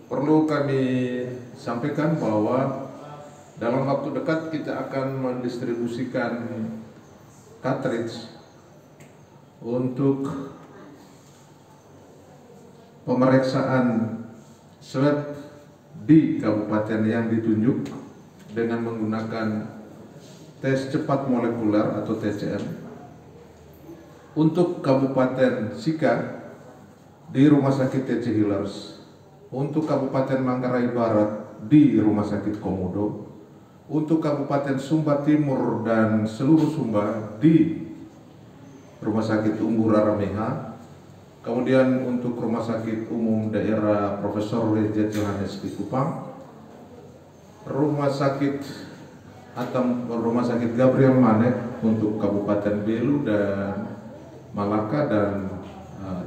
perlu kami sampaikan bahwa dalam waktu dekat kita akan mendistribusikan cartridge untuk pemeriksaan swab di kabupaten yang ditunjuk dengan menggunakan tes cepat molekuler atau TCM. Untuk Kabupaten Sika di Rumah Sakit TC Healers, untuk Kabupaten Manggarai Barat di Rumah Sakit Komodo, untuk Kabupaten Sumba Timur dan seluruh Sumba di Rumah Sakit Unggur Arameha, kemudian untuk Rumah Sakit Umum Daerah Profesor W.J. Johannes di Kupang, Rumah Sakit Gabriel Manek untuk Kabupaten Belu dan Malaka dan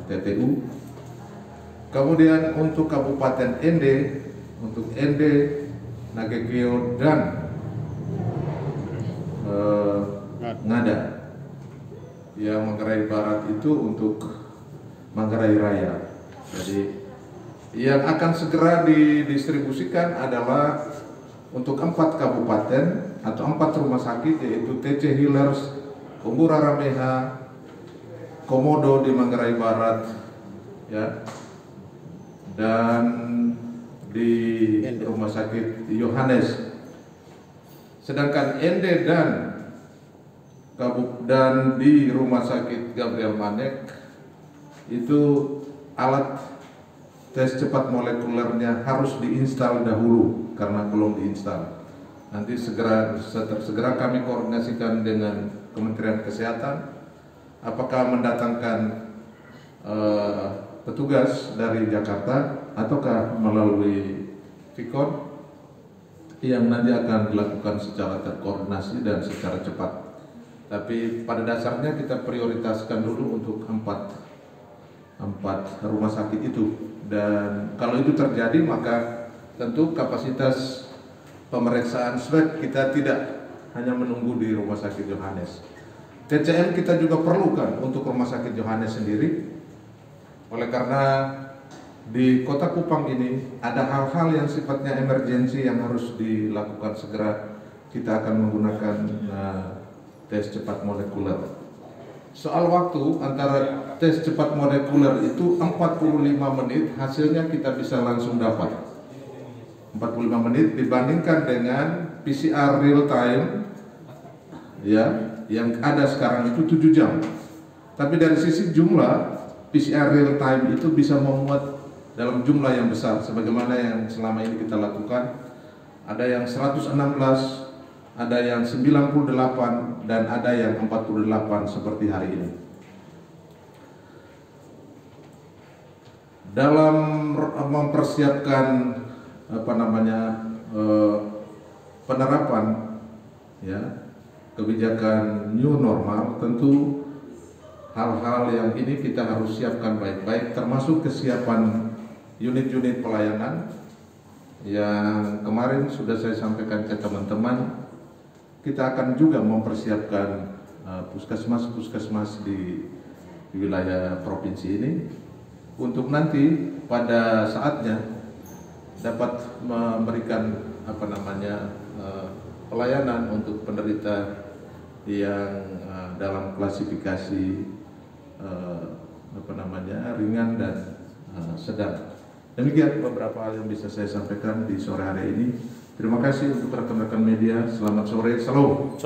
TTU, kemudian untuk Kabupaten Ende, untuk Ende, Nagekeo dan Ngada. Yang Manggarai Barat itu untuk Manggarai Raya. Jadi yang akan segera didistribusikan adalah untuk 4 kabupaten atau 4 rumah sakit, yaitu TC Healers, Unggur Arameha, Komodo di Manggarai Barat, ya, dan di Rumah Sakit Yohanes. Sedangkan Ende dan di Rumah Sakit Gabriel Manek itu alat tes cepat molekulernya harus diinstal dahulu karena belum diinstal. Nanti segera kami koordinasikan dengan Kementerian Kesehatan apakah mendatangkan petugas dari Jakarta ataukah melalui Vicon yang nanti akan dilakukan secara terkoordinasi dan secara cepat. Tapi pada dasarnya kita prioritaskan dulu untuk 4 rumah sakit itu, dan kalau itu terjadi maka tentu kapasitas pemeriksaan swab kita tidak hanya menunggu di Rumah Sakit Johannes. TCM kita juga perlukan untuk Rumah Sakit Johannes sendiri, oleh karena di Kota Kupang ini ada hal-hal yang sifatnya emergensi yang harus dilakukan segera. Kita akan menggunakan tes cepat molekuler. Soal waktu antara tes cepat molekuler itu 45 menit, hasilnya kita bisa langsung dapat. 45 menit dibandingkan dengan PCR real time ya yang ada sekarang itu 7 jam. Tapi dari sisi jumlah, PCR real time itu bisa memuat dalam jumlah yang besar sebagaimana yang selama ini kita lakukan. Ada yang 116, ada yang 98, dan ada yang 48 seperti hari ini. Dalam mempersiapkan penerapan ya kebijakan new normal, tentu hal-hal yang ini kita harus siapkan baik-baik, termasuk kesiapan unit-unit pelayanan yang kemarin sudah saya sampaikan ke teman-teman. Kita akan juga mempersiapkan puskesmas-puskesmas di wilayah provinsi ini untuk nanti pada saatnya dapat memberikan pelayanan untuk penderita yang dalam klasifikasi ringan dan sedang. Demikian beberapa hal yang bisa saya sampaikan di sore hari ini. Terima kasih untuk rekan-rekan media. Selamat sore. Salam.